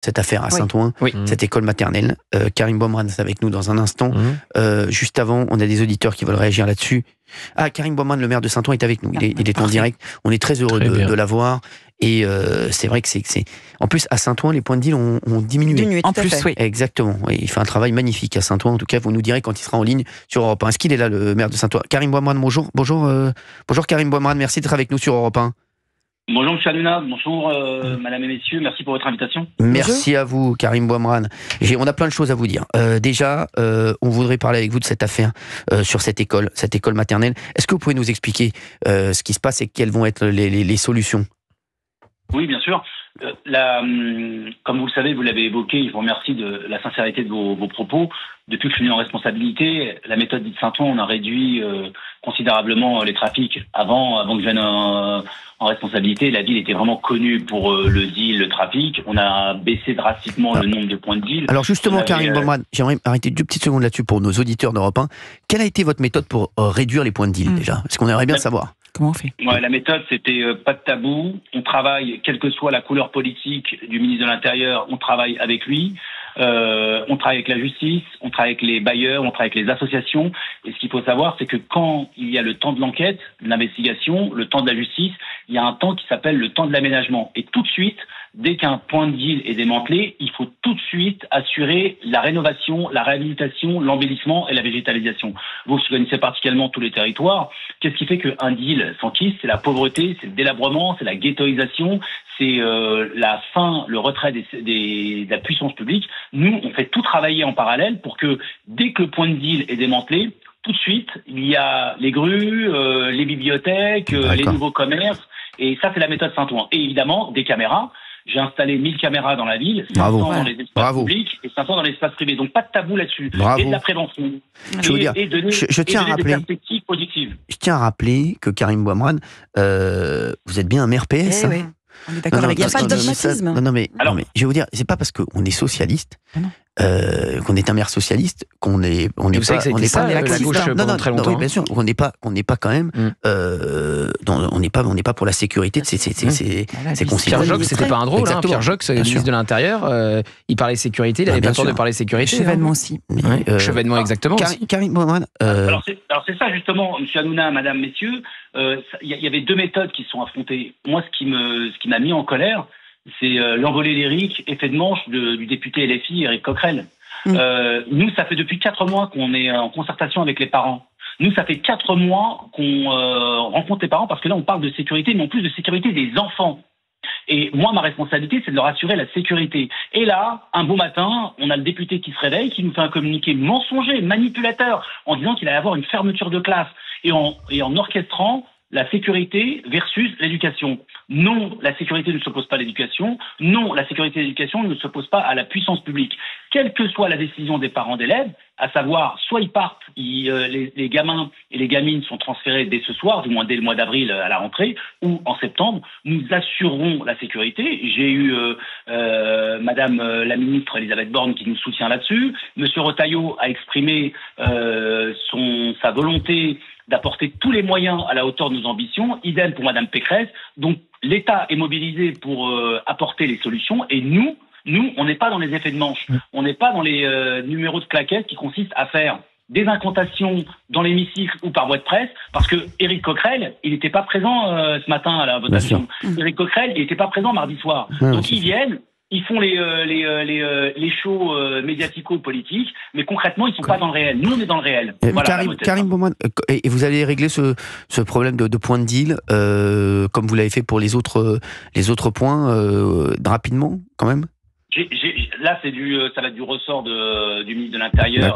cette affaire à Saint-Ouen, cette école maternelle. Karim Bouamrane est avec nous dans un instant. Juste avant, on a des auditeurs qui veulent réagir là-dessus. Karim Bouamrane, le maire de Saint-Ouen, est avec nous. Il est en direct. On est très heureux de l'avoir. Et c'est vrai que c'est... En plus, à Saint-Ouen, les points de deal ont diminué. En plus, oui. Exactement. Il fait un travail magnifique à Saint-Ouen. En tout cas, vous nous direz quand il sera en ligne sur Europe 1. Est-ce qu'il est là, le maire de Saint-Ouen? Karim Bouamrane, bonjour. Bonjour Karim Bouamrane, merci d'être avec nous sur Europe 1. Bonjour M. Hanouna, bonjour Madame et Messieurs, merci pour votre invitation. Merci à vous Karim Bouamrane. On a plein de choses à vous dire. Déjà, on voudrait parler avec vous de cette affaire sur cette école maternelle. Est-ce que vous pouvez nous expliquer ce qui se passe et quelles vont être les solutions? Oui, bien sûr. Comme vous le savez, vous l'avez évoqué, je vous remercie de la sincérité de vos propos. Depuis que je suis venu en responsabilité, la méthode dite Saint-Ouen, on a réduit considérablement les trafics. Avant que je vienne en responsabilité, la ville était vraiment connue pour le deal, le trafic. On a baissé drastiquement le nombre de points de deal. Alors justement, Karim Bouamrane, j'aimerais arrêter 2 petites secondes là-dessus pour nos auditeurs d'Europe 1. Quelle a été votre méthode pour réduire les points de deal déjà? Parce qu'on aimerait bien savoir. Comment on fait? La méthode, c'était pas de tabou. On travaille, quelle que soit la couleur politique du ministre de l'Intérieur, on travaille avec lui. On travaille avec la justice, on travaille avec les bailleurs, on travaille avec les associations. Et ce qu'il faut savoir, c'est que quand il y a le temps de l'enquête, de l'investigation, le temps de la justice, il y a un temps qui s'appelle le temps de l'aménagement. Et tout de suite, dès qu'un point de deal est démantelé, il faut tout de suite assurer la rénovation, la réhabilitation, l'embellissement et la végétalisation. Vous connaissez particulièrement tous les territoires. Qu'est-ce qui fait qu'un deal s'enquise? C'est la pauvreté, c'est le délabrement, c'est la ghettoisation, c'est la fin, le retrait de la puissance publique. Nous, on fait tout travailler en parallèle pour que dès que le point de deal est démantelé, tout de suite, il y a les grues, les bibliothèques, les nouveaux commerces. Et ça, c'est la méthode Saint-Ouen. Et évidemment, des caméras. J'ai installé 1000 caméras dans la ville, 500 dans les espaces publics et 500 dans les espaces privés. Donc pas de tabou là-dessus. Et de la prévention. Je tiens à rappeler, des perspectives positives. Je tiens à rappeler que Karim Bouamrane, vous êtes bien un maire PS. Oui. On est d'accord, il n'y a pas de dogmatisme. Non, mais je vais vous dire, c'est pas parce qu'on est socialiste, qu'on est un maire socialiste, qu'on n'est pas... Vous savez que ça a été la gauche pendant très longtemps. Oui, bien sûr, on n'est pas quand même... on n'est pas pour la sécurité de ces concitoyens. Pierre Jox, c'était pas un drôle. Pierre Jox, ministre de l'Intérieur, il parlait sécurité, il n'avait pas peur de parler sécurité. Chevènement aussi. Chevènement, exactement. Karim Bouamrane... Alors c'est ça justement, M. Hanouna, Madame, Messieurs, il y avait 2 méthodes qui se sont affrontées. Moi, ce qui m'a mis en colère, c'est l'envolée lyrique, effet de manche du député LFI, Éric Coquerel. Nous, ça fait depuis 4 mois qu'on est en concertation avec les parents. Nous, ça fait 4 mois qu'on rencontre les parents, parce que là, on parle de sécurité, mais en plus de sécurité des enfants. Et moi, ma responsabilité, c'est de leur assurer la sécurité. Et là, un beau matin, on a le député qui se réveille, qui nous fait un communiqué mensonger, manipulateur, en disant qu'il allait y avoir une fermeture de classe, et en orchestrant la sécurité versus l'éducation. Non, la sécurité ne s'oppose pas à l'éducation. Non, la sécurité et l'éducation ne s'oppose pas à la puissance publique. Quelle que soit la décision des parents d'élèves, à savoir, soit ils partent, les gamins et les gamines sont transférés dès ce soir, du moins dès le mois d'avril à la rentrée, ou en septembre, nous assurerons la sécurité. J'ai eu Madame la ministre Elisabeth Borne qui nous soutient là-dessus. Monsieur Retailleau a exprimé sa volonté d'apporter tous les moyens à la hauteur de nos ambitions, idem pour Madame Pécresse. Donc l'État est mobilisé pour apporter les solutions, et nous, on n'est pas dans les effets de manche, on n'est pas dans les numéros de claquettes qui consistent à faire des incantations dans l'hémicycle ou par voie de presse, parce que Éric Coquerel, il n'était pas présent ce matin à la votation. Éric Coquerel, il n'était pas présent mardi soir. Donc ils viennent, ils font les shows médiatico-politiques, mais concrètement, ils ne sont pas dans le réel. Nous, on est dans le réel. Voilà, Karim Bouamrane, et vous allez régler ce problème de point de deal, comme vous l'avez fait pour les autres points, rapidement, quand même? Là, ça va être du ressort du ministre de l'Intérieur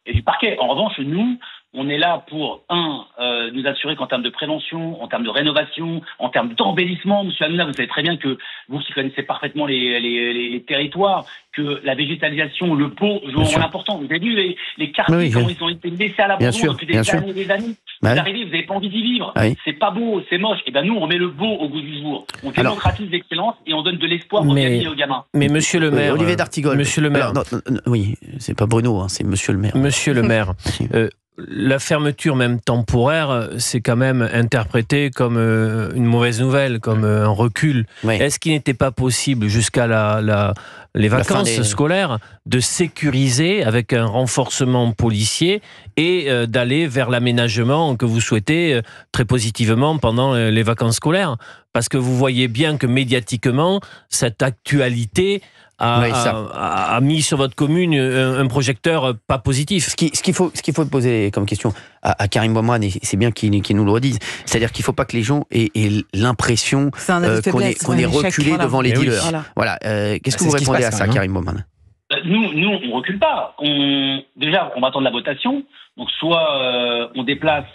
et du parquet. En revanche, nous, on est là pour, nous assurer qu'en termes de prévention, en termes de rénovation, en termes d'embellissement, M. Hanouna, vous savez très bien que vous qui connaissez parfaitement les territoires, que la végétalisation, le pot jouent un rôle important. Vous avez vu les quartiers, comment ils ont été laissés à l'abandon depuis des années et des années. Vous arrivez, vous n'avez pas envie d'y vivre. C'est pas beau, c'est moche. Et bien nous, on met le beau au goût du jour. On démocratise l'excellence et on donne de l'espoir aux gamins et aux gamins. Mais monsieur le maire... Olivier d'Artigol. Monsieur le maire... oui, c'est pas Bruno, c'est monsieur le maire. Monsieur le maire... la fermeture, même temporaire, c'est quand même interprété comme une mauvaise nouvelle, comme un recul. Oui. Est-ce qu'il n'était pas possible, jusqu'à les vacances scolaires, de sécuriser avec un renforcement policier et d'aller vers l'aménagement que vous souhaitez très positivement pendant les vacances scolaires? Parce que vous voyez bien que médiatiquement, cette actualité a mis sur votre commune un projecteur pas positif. Ce qu'il faut poser comme question à Karim Bouamrane, et c'est bien qu'il nous le redise, c'est-à-dire qu'il ne faut pas que les gens aient l'impression qu'on est reculé devant les dealers. Voilà. Qu'est-ce que vous répondez à ça, Karim Bouamrane? Nous, on recule pas. Déjà, on va attendre la votation. Donc, soit on déplace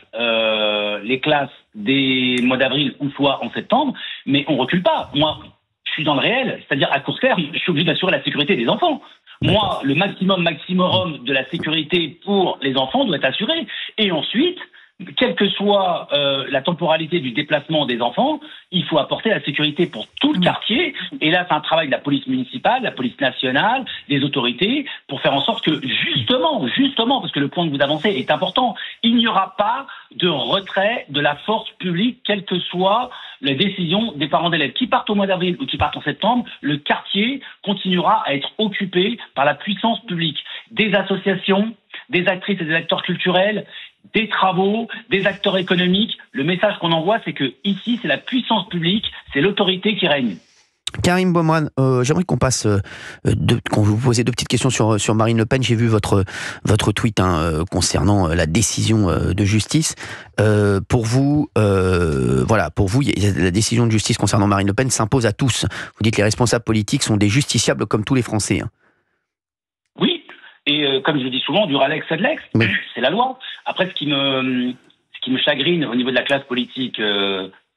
les classes des mois d'avril, ou soit en septembre, mais on recule pas. Moi, je suis dans le réel, c'est-à-dire à court terme, je suis obligé d'assurer la sécurité des enfants. Moi, le maximum de la sécurité pour les enfants doit être assuré. Et ensuite, quelle que soit la temporalité du déplacement des enfants, il faut apporter la sécurité pour tout le quartier. Et là, c'est un travail de la police municipale, la police nationale, des autorités, pour faire en sorte que, justement, parce que le point que vous avancez est important, il n'y aura pas de retrait de la force publique, quelles que soient les décisions des parents d'élèves. Qui partent au mois d'avril ou qui partent en septembre, le quartier continuera à être occupé par la puissance publique. Des associations, des actrices et des acteurs culturels, des travaux, des acteurs économiques. Le message qu'on envoie, c'est que ici, c'est la puissance publique, c'est l'autorité qui règne. Karim Bouamrane, j'aimerais qu'on passe, qu'on vous pose deux petites questions sur Marine Le Pen. J'ai vu votre tweet concernant la décision de justice. Pour vous, la décision de justice concernant Marine Le Pen s'impose à tous. Vous dites que les responsables politiques sont des justiciables comme tous les Français. Oui, et comme je le dis souvent, du Ralex c'est de l'ex, oui. C'est la loi. Après, ce qui me chagrine au niveau de la classe politique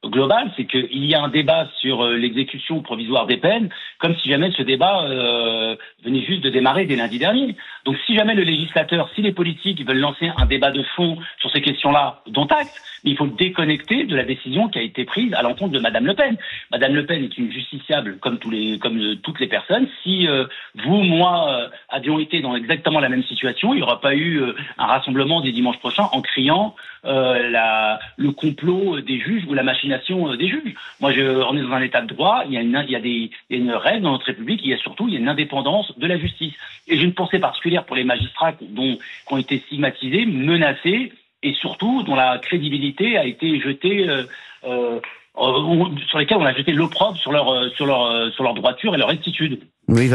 global, c'est qu'il y a un débat sur l'exécution provisoire des peines, comme si jamais ce débat venait juste de démarrer dès lundi dernier. Donc si jamais le législateur, si les politiques veulent lancer un débat de fond sur ces questions-là, dont acte, mais il faut le déconnecter de la décision qui a été prise à l'encontre de Madame Le Pen. Madame Le Pen est une justiciable comme toutes les personnes. Si vous, moi, avions été dans exactement la même situation, il n'y aura pas eu un rassemblement dès dimanche prochain en criant le complot des juges ou la machination des juges. Moi, on est dans un état de droit, il y a une règle dans notre République, il y a une indépendance de la justice. Et j'ai une pensée particulière pour les magistrats qui ont été stigmatisés, menacés, et surtout dont la crédibilité a été jetée, sur lesquels on a jeté l'opprobre sur leur droiture et leur rectitude. Oui,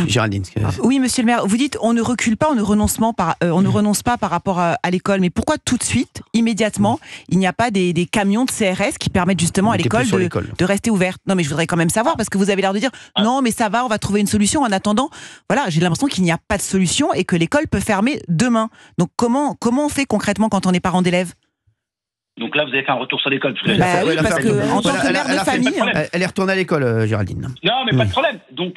Géraldine. Oui, monsieur le maire, vous dites on ne recule pas, on ne renonce pas par rapport à l'école, mais pourquoi tout de suite, immédiatement, il n'y a pas des camions de CRS qui permettent justement à l'école de rester ouverte? Non, mais je voudrais quand même savoir, parce que vous avez l'air de dire non, mais ça va, on va trouver une solution. En attendant, voilà, j'ai l'impression qu'il n'y a pas de solution et que l'école peut fermer demain. Donc comment on fait concrètement quand on est parent d'élève? Donc là, vous avez fait un retour sur l'école. Oui, parce qu'en tant que mère de famille... Elle est retournée à l'école, Géraldine. Non, mais pas de problème. Donc,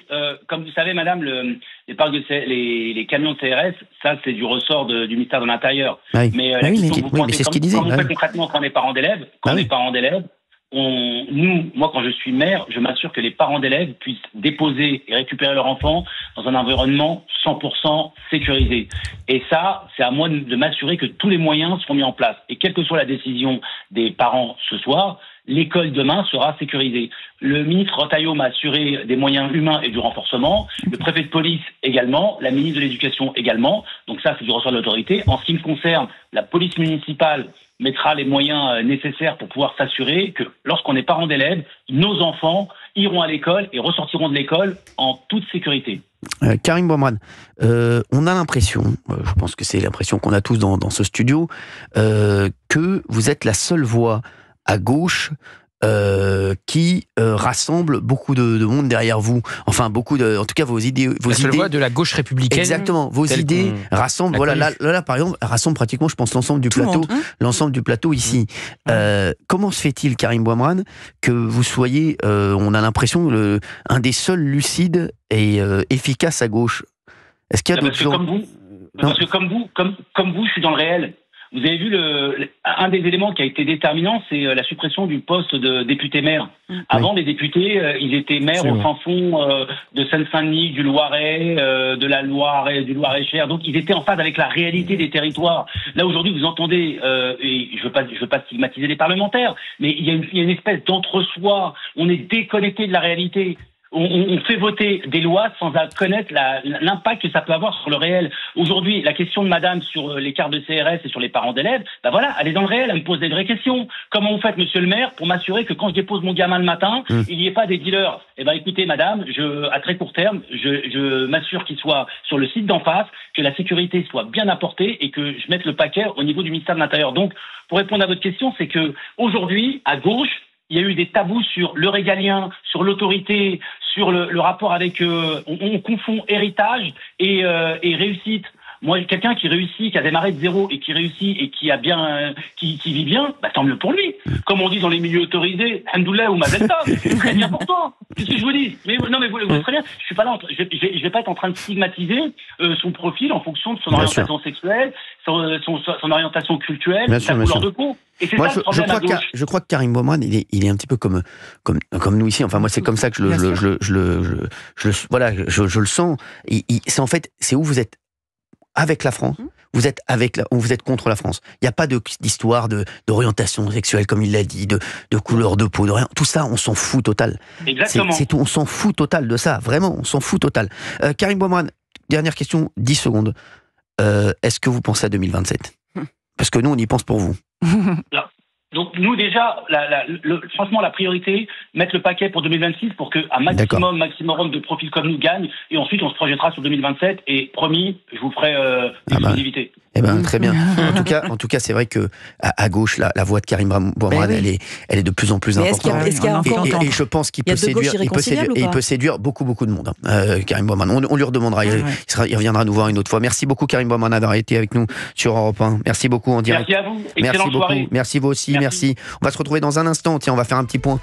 comme vous savez, madame, les camions de CRS, ça, c'est du ressort du ministère de l'Intérieur. Oui. Mais c'est ce qu'il disait. Quand on fait concrètement quand on est parent d'élèves, moi, quand je suis maire, je m'assure que les parents d'élèves puissent déposer et récupérer leur enfant dans un environnement 100% sécurisé. Et ça, c'est à moi de m'assurer que tous les moyens seront mis en place. Et quelle que soit la décision des parents ce soir, l'école demain sera sécurisée. Le ministre Retailleau m'a assuré des moyens humains et du renforcement. Le préfet de police également. La ministre de l'Éducation également. Donc ça, c'est du ressort de l'autorité. En ce qui me concerne, la police municipale mettra les moyens nécessaires pour pouvoir s'assurer que lorsqu'on est parent d'élèves, nos enfants iront à l'école et ressortiront de l'école en toute sécurité. Karim Bouamrane, on a l'impression, je pense que c'est l'impression qu'on a tous dans ce studio, que vous êtes la seule voix à gauche qui rassemble beaucoup de monde derrière vous. Enfin, en tout cas, vos idées... La seule voix de la gauche républicaine. Exactement. Vos idées rassemblent... Voilà, là, par exemple, rassemble pratiquement, je pense, l'ensemble du plateau ici. Comment se fait-il, Karim Bouamrane, que vous soyez, on a l'impression, un des seuls lucides et efficaces à gauche? Est-ce qu'il y a d'autres gens... Parce que comme vous, je suis dans le réel. Vous avez vu un des éléments qui a été déterminant, c'est la suppression du poste de député-maire. Avant, les députés, ils étaient maires au fin fond de Seine-Saint-Denis, du Loiret, de la Loire et du Loir-et-Cher. Donc, ils étaient en phase avec la réalité des territoires. Là, aujourd'hui, vous entendez, et je veux pas stigmatiser les parlementaires, mais il y a une espèce d'entre-soi. On est déconnecté de la réalité. On fait voter des lois sans connaître l'impact que ça peut avoir sur le réel. Aujourd'hui, la question de madame sur les cartes de CRS et sur les parents d'élèves, ben voilà, elle est dans le réel, elle me pose des vraies questions. Comment vous faites, monsieur le maire, pour m'assurer que quand je dépose mon gamin le matin, il n'y ait pas des dealers? Eh ben, écoutez, madame, à très court terme, je m'assure qu'il soit sur le site d'en face, que la sécurité soit bien apportée et que je mette le paquet au niveau du ministère de l'Intérieur. Donc, pour répondre à votre question, c'est que aujourd'hui, à gauche, il y a eu des tabous sur le régalien, sur l'autorité, sur le rapport avec... on confond héritage et réussite. Moi, quelqu'un qui réussit, qui a démarré de zéro et qui réussit et qui a bien, qui vit bien, bah, tant mieux pour lui. Comme on dit dans les milieux autorisés, Hamdoullah ou Mazelta, c'est très bien pour toi. Qu'est-ce que je vous dis? Mais non, mais vous très bien. Je suis pas là. Je vais pas être en train de stigmatiser son profil en fonction de son orientation sexuelle, son orientation culturelle, sa couleur de peau. Et c'est moi, ça le problème à gauche. je crois que Karim Bouamrane, il est un petit peu comme nous ici. Enfin, moi, c'est comme ça que je le sens. C'est en fait, c'est où vous êtes avec la France, vous êtes contre la France. Il n'y a pas d'histoire d'orientation sexuelle, comme il l'a dit, de couleur de peau, de rien. Tout ça, on s'en fout total. Exactement. C'est tout, on s'en fout total de ça. Vraiment, on s'en fout total. Karim Bouamrane, dernière question, 10 secondes. Est-ce que vous pensez à 2027 ? Parce que nous, on y pense pour vous. Donc nous déjà, franchement la priorité, mettre le paquet pour 2026 pour que un maximum de profils comme nous gagnent, et ensuite on se projettera sur 2027 et promis, je vous ferai l'exclusivité. Eh ben très bien. En tout cas, c'est vrai que à gauche, la voix de Karim Bouamrane, elle est de plus en plus importante. Et je pense qu'il peut séduire beaucoup de monde. Karim Bouamrane, on lui redemandera. Il reviendra nous voir une autre fois. Merci beaucoup Karim Bouamrane d'avoir été avec nous sur Europe 1. Merci beaucoup en direct. Merci à vous. Excellente soirée. Merci vous aussi. Merci. On va se retrouver dans un instant. Tiens, on va faire un petit point